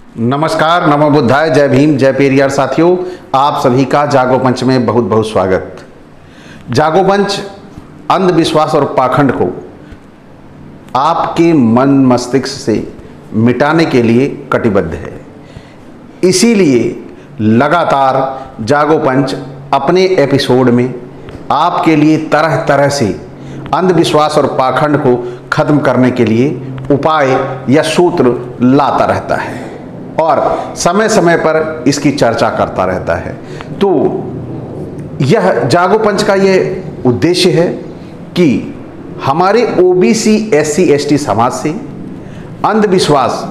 नमस्कार, नमो बुद्धाय, जय भीम, जय पेरियार। साथियों, आप सभी का जागो पंच में बहुत बहुत स्वागत। जागो पंच अंधविश्वास और पाखंड को आपके मन मस्तिष्क से मिटाने के लिए कटिबद्ध है। इसीलिए लगातार जागो पंच अपने एपिसोड में आपके लिए तरह तरह से अंधविश्वास और पाखंड को खत्म करने के लिए उपाय या सूत्र लाता रहता है और समय समय पर इसकी चर्चा करता रहता है। तो यह जागो पंच का यह उद्देश्य है कि हमारे ओबीसी एससी एसटी समाज से अंधविश्वास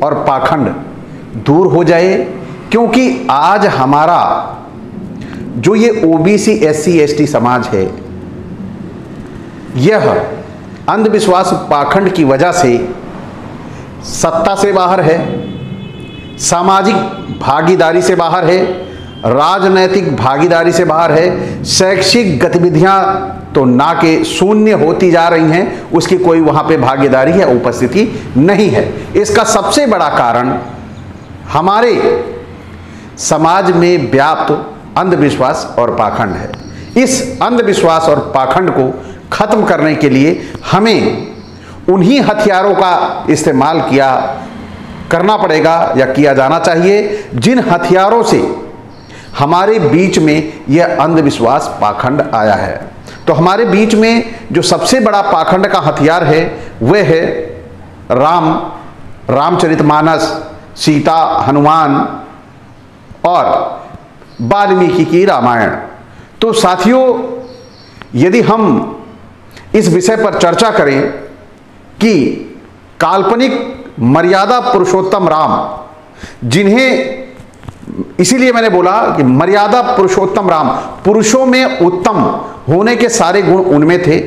और पाखंड दूर हो जाए, क्योंकि आज हमारा जो ये ओबीसी एससी एसटी समाज है, यह अंधविश्वास पाखंड की वजह से सत्ता से बाहर है, सामाजिक भागीदारी से बाहर है, राजनैतिक भागीदारी से बाहर है, शैक्षिक गतिविधियां तो ना के शून्य होती जा रही हैं, उसकी कोई वहां पे भागीदारी या उपस्थिति नहीं है। इसका सबसे बड़ा कारण हमारे समाज में व्याप्त अंधविश्वास और पाखंड है। इस अंधविश्वास और पाखंड को खत्म करने के लिए हमें उन्हीं हथियारों का इस्तेमाल करना पड़ेगा या किया जाना चाहिए जिन हथियारों से हमारे बीच में यह अंधविश्वास पाखंड आया है। तो हमारे बीच में जो सबसे बड़ा पाखंड का हथियार है वह है रामचरितमानस, सीता, हनुमान और वाल्मीकि की रामायण। तो साथियों, यदि हम इस विषय पर चर्चा करें कि काल्पनिक मर्यादा पुरुषोत्तम राम, जिन्हें इसीलिए मैंने बोला कि मर्यादा पुरुषोत्तम राम, पुरुषों में उत्तम होने के सारे गुण उनमें थे,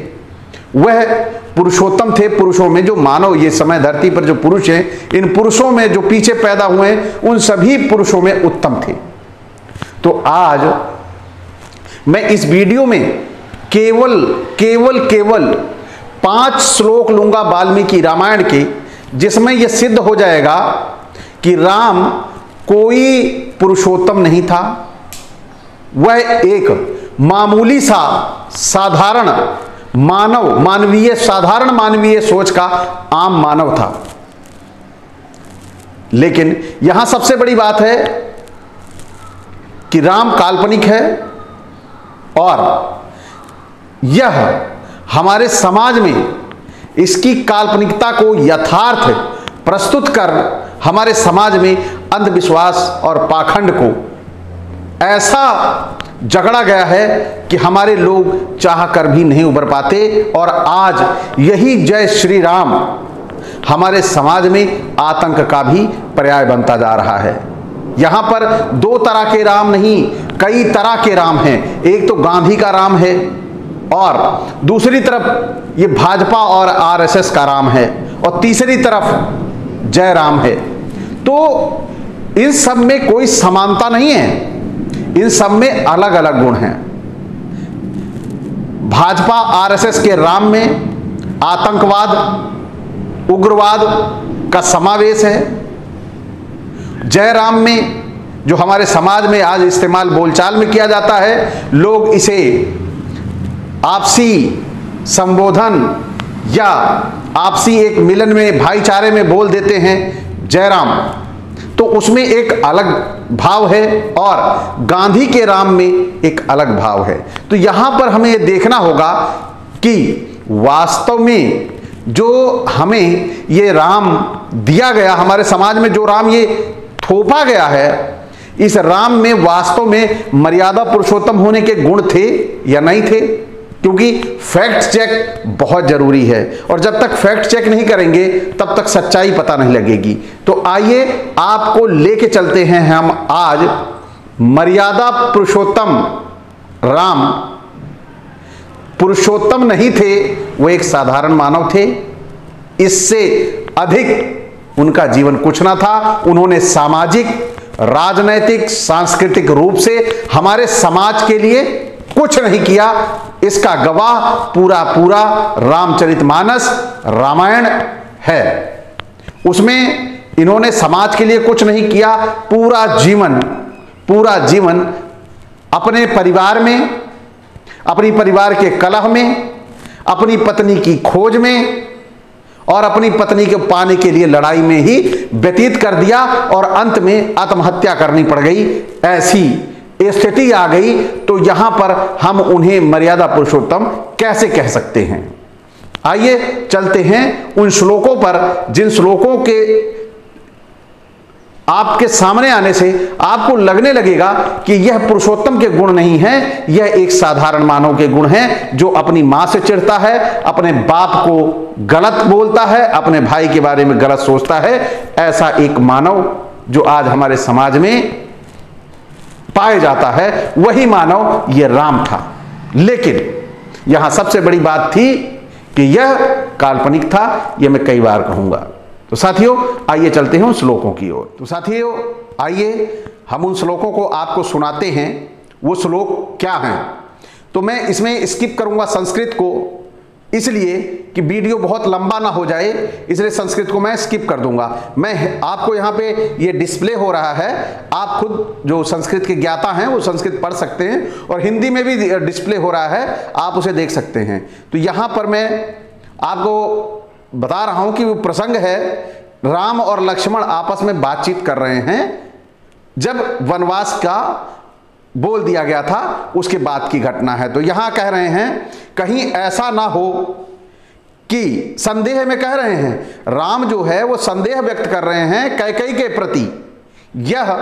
वह पुरुषोत्तम थे। पुरुषों में जो मानव ये समय धरती पर जो पुरुष हैं, इन पुरुषों में जो पीछे पैदा हुए हैं, उन सभी पुरुषों में उत्तम थे। तो आज मैं इस वीडियो में केवल 5 श्लोक लूंगा वाल्मीकि रामायण के, जिसमें यह सिद्ध हो जाएगा कि राम कोई पुरुषोत्तम नहीं था, वह एक मामूली सा साधारण साधारण मानवीय सोच का आम मानव था। लेकिन यहां सबसे बड़ी बात है कि राम काल्पनिक है और यह हमारे समाज में इसकी काल्पनिकता को यथार्थ प्रस्तुत कर हमारे समाज में अंधविश्वास और पाखंड को ऐसा जकड़ा गया है कि हमारे लोग चाह कर भी नहीं उबर पाते। और आज यही जय श्री राम हमारे समाज में आतंक का भी पर्याय बनता जा रहा है। यहां पर 2 तरह के राम नहीं, कई तरह के राम हैं। एक तो गांधी का राम है और दूसरी तरफ ये भाजपा और आरएसएस का राम है और तीसरी तरफ जय राम है। तो इन सब में कोई समानता नहीं है, इन सब में अलग अलग गुण हैं। भाजपा आरएसएस के राम में आतंकवाद, उग्रवाद का समावेश है। जय राम में जो हमारे समाज में आज इस्तेमाल बोलचाल में किया जाता है, लोग इसे आपसी संबोधन या आपसी एक मिलन में, भाईचारे में बोल देते हैं जयराम, तो उसमें एक अलग भाव है और गांधी के राम में एक अलग भाव है। तो यहां पर हमें यह देखना होगा कि वास्तव में जो हमें ये राम दिया गया, हमारे समाज में जो राम ये थोपा गया है, इस राम में वास्तव में मर्यादा पुरुषोत्तम होने के गुण थे या नहीं थे, क्योंकि फैक्ट चेक बहुत जरूरी है और जब तक फैक्ट चेक नहीं करेंगे तब तक सच्चाई पता नहीं लगेगी। तो आइए आपको लेके चलते हैं हम आज मर्यादा पुरुषोत्तम राम। पुरुषोत्तम नहीं थे, वो एक साधारण मानव थे, इससे अधिक उनका जीवन कुछ ना था। उन्होंने सामाजिक, राजनैतिक, सांस्कृतिक रूप से हमारे समाज के लिए कुछ नहीं किया। इसका गवाह पूरा रामचरितमानस रामायण है। उसमें इन्होंने समाज के लिए कुछ नहीं किया, पूरा जीवन अपने परिवार में, अपनी परिवार के कलह में, अपनी पत्नी की खोज में और अपनी पत्नी को पाने के लिए लड़ाई में ही व्यतीत कर दिया और अंत में आत्महत्या करनी पड़ गई। ऐसी स्थिति आ गई तो यहां पर हम उन्हें मर्यादा पुरुषोत्तम कैसे कह सकते हैं? आइए चलते हैं उन श्लोकों पर, जिन श्लोकों के आपके सामने आने से आपको लगने लगेगा कि यह पुरुषोत्तम के गुण नहीं है, यह एक साधारण मानव के गुण हैं, जो अपनी मां से चिढ़ता है, अपने बाप को गलत बोलता है, अपने भाई के बारे में गलत सोचता है। ऐसा एक मानव जो आज हमारे समाज में पाया जाता है, वही मानव यह राम था। लेकिन यहां सबसे बड़ी बात थी कि यह काल्पनिक था, यह मैं कई बार कहूंगा। तो साथियों आइए चलते हैं उन श्लोकों की ओर। तो साथियों आइए हम उन श्लोकों को आपको सुनाते हैं। वो श्लोक क्या हैं? तो मैं इसमें स्किप करूंगा संस्कृत को, इसलिए कि वीडियो बहुत लंबा ना हो जाए, इसलिए संस्कृत को मैं स्किप कर दूंगा। मैं आपको यहाँ पे ये डिस्प्ले हो रहा है, आप खुद जो संस्कृत के ज्ञाता हैं वो संस्कृत पढ़ सकते हैं, और हिंदी में भी डिस्प्ले हो रहा है, आप उसे देख सकते हैं। तो यहाँ पर मैं आपको बता रहा हूं कि वो प्रसंग है, राम और लक्ष्मण आपस में बातचीत कर रहे हैं, जब वनवास का बोल दिया गया था उसके बाद की घटना है। तो यहां कह रहे हैं कहीं ऐसा ना हो कि, संदेह में कह रहे हैं, राम जो है वो संदेह व्यक्त कर रहे हैं कैकेयी के प्रति। यह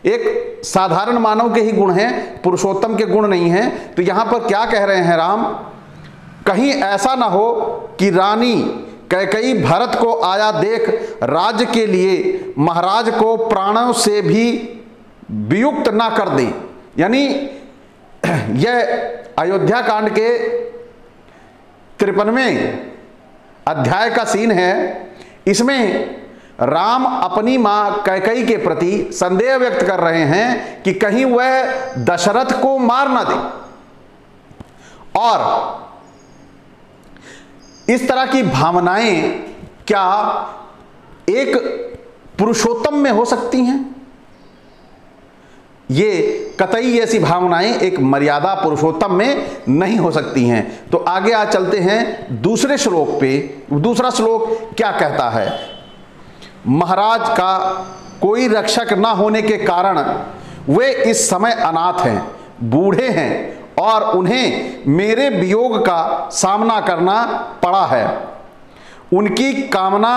एक साधारण मानव के ही गुण हैं, पुरुषोत्तम के गुण नहीं हैं। तो यहां पर क्या कह रहे हैं राम? कहीं ऐसा ना हो कि रानी कैकेयी भरत को आया देख राज्य के लिए महाराज को प्राणों से भी वियुक्त ना कर दे। यानी यह अयोध्या कांड के 53वें अध्याय का सीन है। इसमें राम अपनी मां कैकेयी के प्रति संदेह व्यक्त कर रहे हैं कि कहीं वह दशरथ को मार ना दे, और इस तरह की भावनाएं क्या एक पुरुषोत्तम में हो सकती हैं? ये कतई ऐसी भावनाएं एक मर्यादा पुरुषोत्तम में नहीं हो सकती हैं। तो आगे आज चलते हैं दूसरे श्लोक पे। दूसरा श्लोक क्या कहता है? महाराज का कोई रक्षक ना होने के कारण वे इस समय अनाथ हैं, बूढ़े हैं और उन्हें मेरे वियोग का सामना करना पड़ा है। उनकी कामना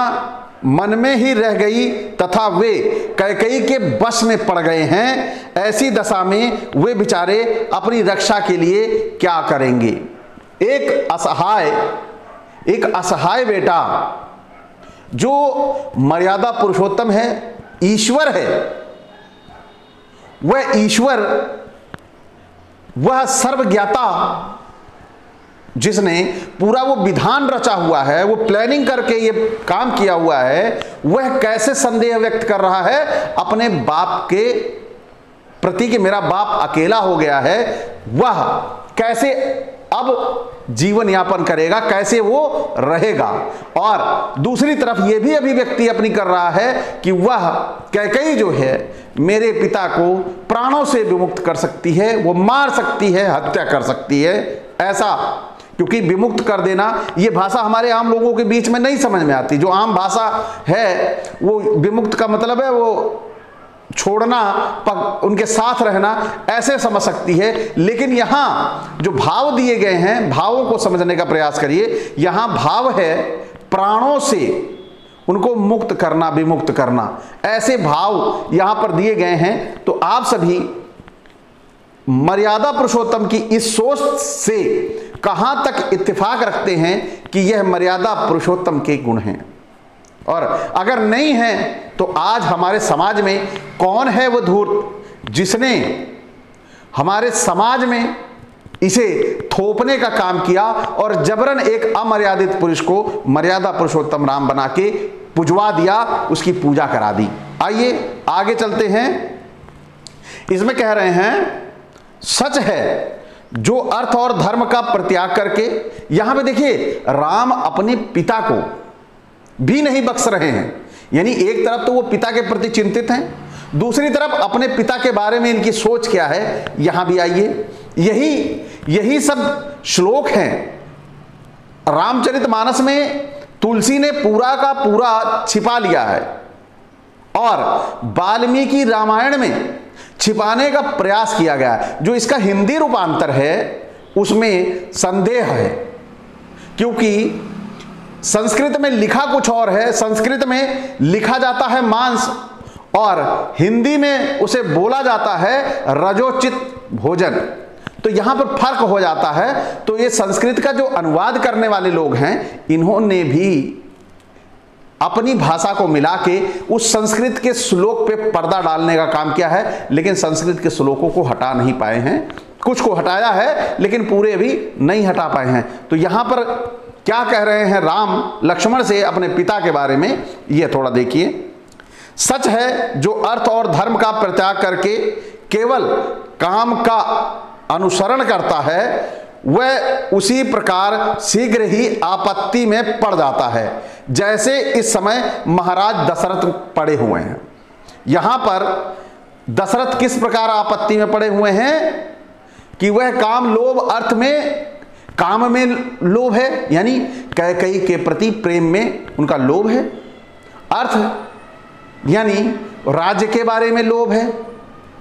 मन में ही रह गई तथा वे कैकेयी के वश में पड़ गए हैं। ऐसी दशा में वे बेचारे अपनी रक्षा के लिए क्या करेंगे? एक असहाय बेटा जो मर्यादा पुरुषोत्तम है, ईश्वर है, वह ईश्वर, वह सर्वज्ञाता, जिसने पूरा वो विधान रचा हुआ है, वो प्लानिंग करके ये काम किया हुआ है, वह कैसे संदेह व्यक्त कर रहा है अपने बाप के प्रति कि मेरा बाप अकेला हो गया है? वह कैसे अब जीवन यापन करेगा, कैसे वो रहेगा? और दूसरी तरफ ये भी अभिव्यक्ति अपनी कर रहा है कि वह कैकेयी जो है मेरे पिता को प्राणों से विमुक्त कर सकती है, वो मार सकती है, हत्या कर सकती है। ऐसा, क्योंकि विमुक्त कर देना ये भाषा हमारे आम लोगों के बीच में नहीं समझ में आती। जो आम भाषा है वो विमुक्त का मतलब है वो छोड़ना, उनके साथ रहना, ऐसे समझ सकती है। लेकिन यहाँ जो भाव दिए गए हैं, भावों को समझने का प्रयास करिए। यहाँ भाव है प्राणों से उनको मुक्त करना, विमुक्त करना, ऐसे भाव यहाँ पर दिए गए हैं। तो आप सभी मर्यादा पुरुषोत्तम की इस सोच से कहां तक इत्तेफाक रखते हैं कि यह मर्यादा पुरुषोत्तम के गुण हैं? और अगर नहीं है तो आज हमारे समाज में कौन है वो धूर्त जिसने हमारे समाज में इसे थोपने का काम किया और जबरन एक अमर्यादित पुरुष को मर्यादा पुरुषोत्तम राम बना के पुजवा दिया, उसकी पूजा करा दी। आइए आगे चलते हैं। इसमें कह रहे हैं सच है जो अर्थ और धर्म का परित्याग करके, यहां पे देखिए राम अपने पिता को भी नहीं बख्श रहे हैं। यानी एक तरफ तो वो पिता के प्रति चिंतित हैं, दूसरी तरफ अपने पिता के बारे में इनकी सोच क्या है, यहां भी आइए यही सब श्लोक हैं रामचरितमानस में। तुलसी ने पूरा का पूरा छिपा लिया है और वाल्मीकि रामायण में छिपाने का प्रयास किया गया है। जो इसका हिंदी रूपांतर है उसमें संदेह है, क्योंकि संस्कृत में लिखा कुछ और है। संस्कृत में लिखा जाता है मांस और हिंदी में उसे बोला जाता है रजोचित भोजन, तो यहां पर फर्क हो जाता है। तो ये संस्कृत का जो अनुवाद करने वाले लोग हैं, इन्होंने भी अपनी भाषा को मिला के उस संस्कृत के श्लोक पे पर्दा डालने का काम किया है, लेकिन संस्कृत के श्लोकों को हटा नहीं पाए हैं। कुछ को हटाया है लेकिन पूरे भी नहीं हटा पाए हैं। तो यहां पर क्या कह रहे हैं राम लक्ष्मण से अपने पिता के बारे में, ये थोड़ा देखिए। सच है जो अर्थ और धर्म का परित्याग करके केवल काम का अनुसरण करता है, वह उसी प्रकार शीघ्र ही आपत्ति में पड़ जाता है, जैसे इस समय महाराज दशरथ पड़े हुए हैं। यहां पर दशरथ किस प्रकार आपत्ति में पड़े हुए हैं कि वह काम लोभ, अर्थ में काम में लोभ है, यानी कैकेयी के प्रति प्रेम में उनका लोभ है, अर्थ यानी राज्य के बारे में लोभ है।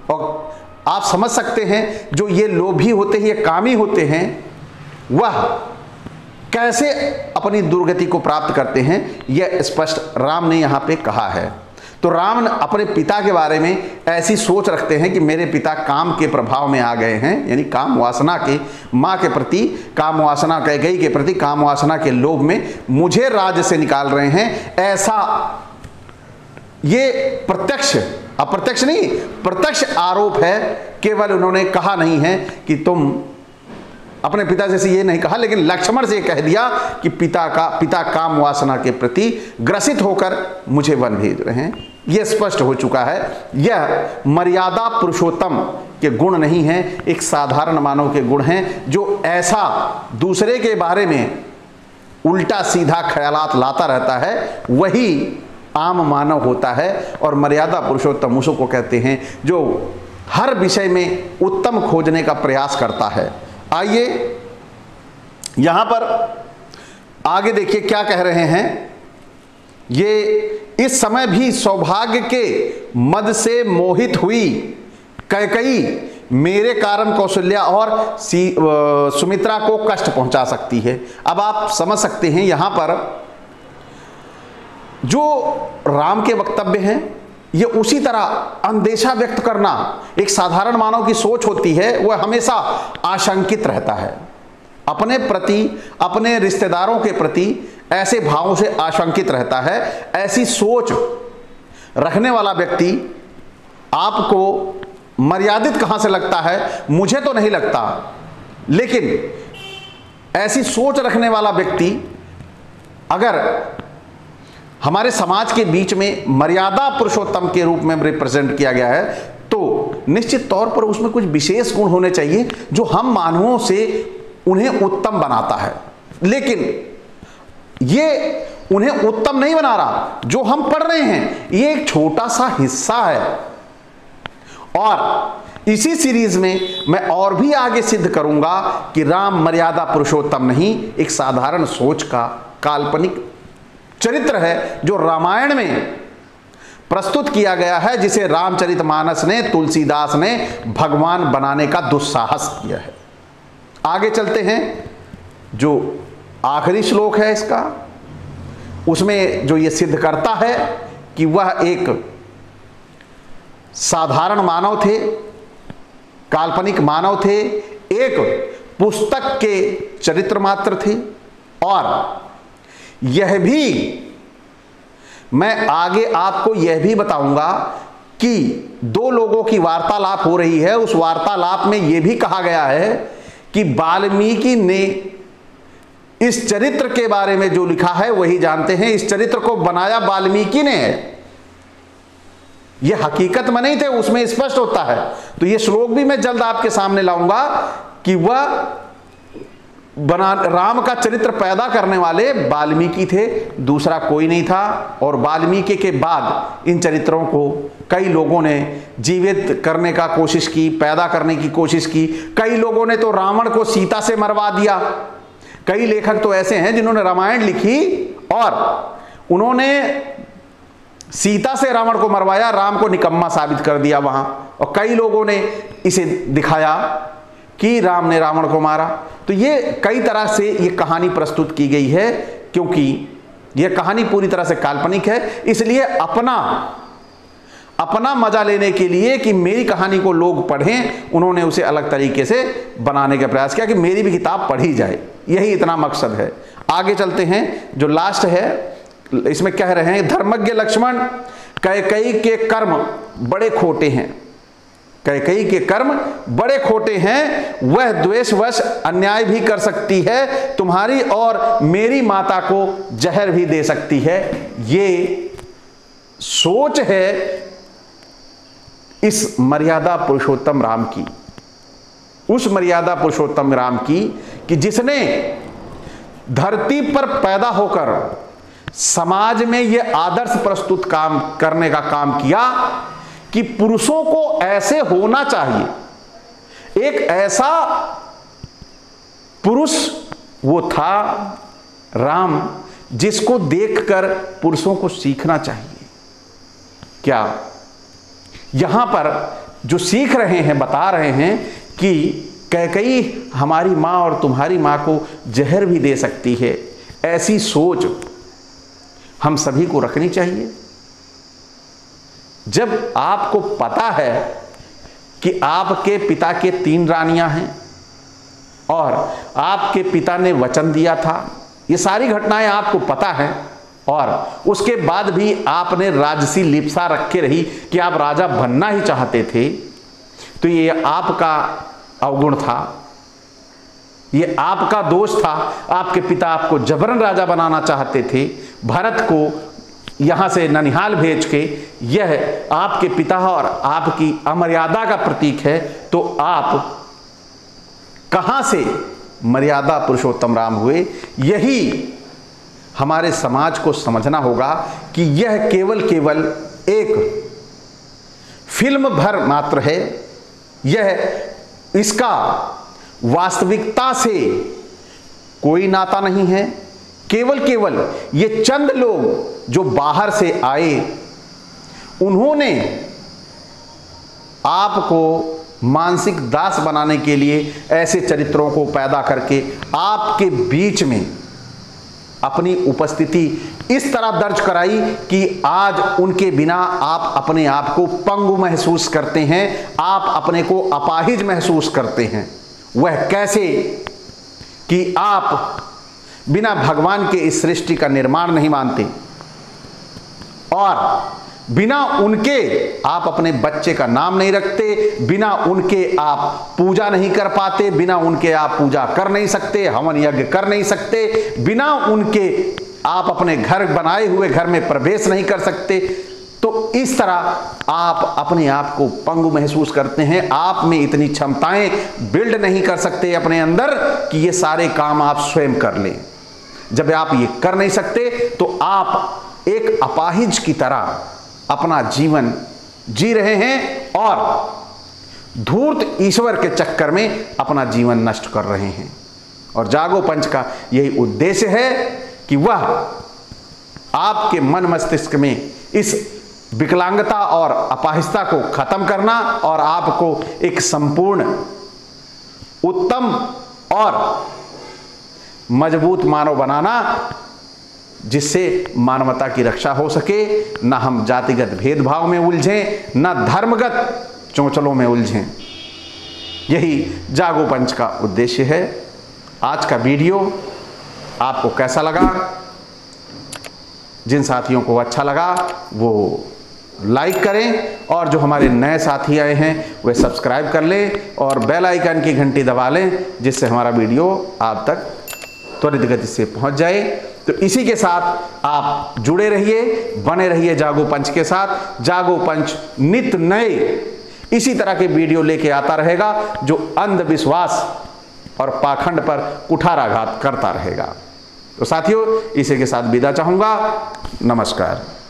और आप समझ सकते हैं जो ये लोभी होते हैं, ये कामी होते हैं, वह कैसे अपनी दुर्गति को प्राप्त करते हैं, यह स्पष्ट राम ने यहां पे कहा है। तो राम अपने पिता के बारे में ऐसी सोच रखते हैं कि मेरे पिता काम के प्रभाव में आ गए हैं, यानी काम वासना के, माँ के प्रति काम वासना, कैकेयी के प्रति काम वासना के लोभ में मुझे राज्य से निकाल रहे हैं। ऐसा ये प्रत्यक्ष, अप्रत्यक्ष नहीं, प्रत्यक्ष आरोप है। केवल उन्होंने कहा नहीं है कि तुम अपने पिता से ये नहीं कहा, लेकिन लक्ष्मण से कह दिया कि पिता काम वासना के प्रति ग्रसित होकर मुझे वन भेज रहे हैं। यह स्पष्ट हो चुका है। यह मर्यादा पुरुषोत्तम के गुण नहीं है, एक साधारण मानव के गुण हैं। जो ऐसा दूसरे के बारे में उल्टा सीधा ख्यालात लाता रहता है, वही आम मानव होता है। और मर्यादा पुरुषोत्तम उसको कहते हैं जो हर विषय में उत्तम खोजने का प्रयास करता है। आइए यहां पर आगे देखिए क्या कह रहे हैं। ये इस समय भी सौभाग्य के मद से मोहित हुई कैकेयी मेरे कारण कौशल्या और सुमित्रा को कष्ट पहुंचा सकती है। अब आप समझ सकते हैं यहां पर जो राम के वक्तव्य हैं, ये उसी तरह अंदेशा व्यक्त करना एक साधारण मानव की सोच होती है। वह हमेशा आशंकित रहता है, अपने प्रति, अपने रिश्तेदारों के प्रति ऐसे भावों से आशंकित रहता है। ऐसी सोच रखने वाला व्यक्ति आपको मर्यादित कहां से लगता है, मुझे तो नहीं लगता, लेकिन ऐसी सोच रखने वाला व्यक्ति अगर हमारे समाज के बीच में मर्यादा पुरुषोत्तम के रूप में रिप्रेजेंट किया गया है, तो निश्चित तौर पर उसमें कुछ विशेष गुण होने चाहिए जो हम मानवों से उन्हें उत्तम बनाता है। लेकिन ये उन्हें उत्तम नहीं बना रहा। जो हम पढ़ रहे हैं ये एक छोटा सा हिस्सा है, और इसी सीरीज में मैं और भी आगे सिद्ध करूंगा कि राम मर्यादा पुरुषोत्तम नहीं, एक साधारण सोच का काल्पनिक चरित्र है जो रामायण में प्रस्तुत किया गया है, जिसे रामचरितमानस ने, तुलसीदास ने भगवान बनाने का दुस्साहस किया है। आगे चलते हैं। जो आखिरी श्लोक है इसका, उसमें जो ये सिद्ध करता है कि वह एक साधारण मानव थे, काल्पनिक मानव थे, एक पुस्तक के चरित्र मात्र थे। और यह भी मैं आगे आपको यह भी बताऊंगा कि दो लोगों की वार्तालाप हो रही है। उस वार्तालाप में यह भी कहा गया है कि वाल्मीकि ने इस चरित्र के बारे में जो लिखा है वही जानते हैं, इस चरित्र को बनाया वाल्मीकि ने है, यह हकीकत में नहीं थे, उसमें स्पष्ट होता है। तो यह श्लोक भी मैं जल्द आपके सामने लाऊंगा कि वह राम का चरित्र पैदा करने वाले वाल्मीकि थे, दूसरा कोई नहीं था। और वाल्मीकि के बाद इन चरित्रों को कई लोगों ने जीवित करने का कोशिश की, पैदा करने की कोशिश की। कई लोगों ने तो रावण को सीता से मरवा दिया। कई लेखक तो ऐसे हैं जिन्होंने रामायण लिखी और उन्होंने सीता से रावण को मरवाया, राम को निकम्मा साबित कर दिया वहां। और कई लोगों ने इसे दिखाया कि राम ने रावण को मारा। तो ये कई तरह से ये कहानी प्रस्तुत की गई है, क्योंकि यह कहानी पूरी तरह से काल्पनिक है। इसलिए अपना मजा लेने के लिए कि मेरी कहानी को लोग पढ़ें, उन्होंने उसे अलग तरीके से बनाने का प्रयास किया कि मेरी भी किताब पढ़ी जाए। यही इतना मकसद है। आगे चलते हैं, जो लास्ट है इसमें कह रहे हैं, धर्मज्ञ लक्ष्मण, कैकेयी के कर्म बड़े खोटे हैं। कैकेयी के कर्म बड़े खोटे हैं, वह द्वेषवश अन्याय भी कर सकती है, तुम्हारी और मेरी माता को जहर भी दे सकती है। ये सोच है इस मर्यादा पुरुषोत्तम राम की, उस मर्यादा पुरुषोत्तम राम की कि जिसने धरती पर पैदा होकर समाज में यह आदर्श प्रस्तुत काम करने का काम किया कि पुरुषों को ऐसे होना चाहिए। एक ऐसा पुरुष वो था राम, जिसको देखकर पुरुषों को सीखना चाहिए। क्या यहां पर जो सीख रहे हैं, बता रहे हैं कि कैकेयी हमारी मां और तुम्हारी मां को जहर भी दे सकती है, ऐसी सोच हम सभी को रखनी चाहिए। जब आपको पता है कि आपके पिता के 3 रानियां हैं और आपके पिता ने वचन दिया था, ये सारी घटनाएं आपको पता है, और उसके बाद भी आपने राजसी लिप्सा रखे रही कि आप राजा बनना ही चाहते थे, तो ये आपका अवगुण था, ये आपका दोष था। आपके पिता आपको जबरन राजा बनाना चाहते थे, भरत को यहां से ननिहाल भेज के। यह आपके पिता और आपकी अमर्यादा का प्रतीक है। तो आप कहां से मर्यादा पुरुषोत्तम राम हुए? यही हमारे समाज को समझना होगा कि यह केवल एक फिल्म भर मात्र है। यह इसका वास्तविकता से कोई नाता नहीं है। केवल ये चंद लोग जो बाहर से आए, उन्होंने आपको मानसिक दास बनाने के लिए ऐसे चरित्रों को पैदा करके आपके बीच में अपनी उपस्थिति इस तरह दर्ज कराई कि आज उनके बिना आप अपने आप को पंगु महसूस करते हैं, आप अपने को अपाहिज महसूस करते हैं। वह कैसे कि आप बिना भगवान के इस सृष्टि का निर्माण नहीं मानते, और बिना उनके आप अपने बच्चे का नाम नहीं रखते, बिना उनके आप पूजा नहीं कर पाते, बिना उनके आप पूजा कर नहीं सकते, हवन यज्ञ कर नहीं सकते, बिना उनके आप अपने घर बनाए हुए घर में प्रवेश नहीं कर सकते। तो इस तरह आप अपने आप को पंगु महसूस करते हैं। आप में इतनी क्षमताएं बिल्ड नहीं कर सकते अपने अंदर कि ये सारे काम आप स्वयं कर लें। जब आप ये कर नहीं सकते तो आप एक अपाहिज की तरह अपना जीवन जी रहे हैं और धूर्त ईश्वर के चक्कर में अपना जीवन नष्ट कर रहे हैं। और जागो पंच का यही उद्देश्य है कि वह आपके मन मस्तिष्क में इस विकलांगता और अपाहिजता को खत्म करना और आपको एक संपूर्ण, उत्तम और मजबूत मानव बनाना, जिससे मानवता की रक्षा हो सके। न हम जातिगत भेदभाव में उलझें, न धर्मगत चौंचलों में उलझें। यही जागो पंच का उद्देश्य है। आज का वीडियो आपको कैसा लगा? जिन साथियों को अच्छा लगा वो लाइक करें, और जो हमारे नए साथी आए हैं वे सब्सक्राइब कर लें और बेल आइकन की घंटी दबा लें, जिससे हमारा वीडियो आप तक त्वरित गति से पहुंच जाए। तो इसी के साथ आप जुड़े रहिए, बने रहिए जागो पंच के साथ। जागो पंच नित्य नए इसी तरह के वीडियो लेके आता रहेगा, जो अंधविश्वास और पाखंड पर कुठाराघात करता रहेगा। तो साथियों, इसी के साथ विदा चाहूंगा। नमस्कार।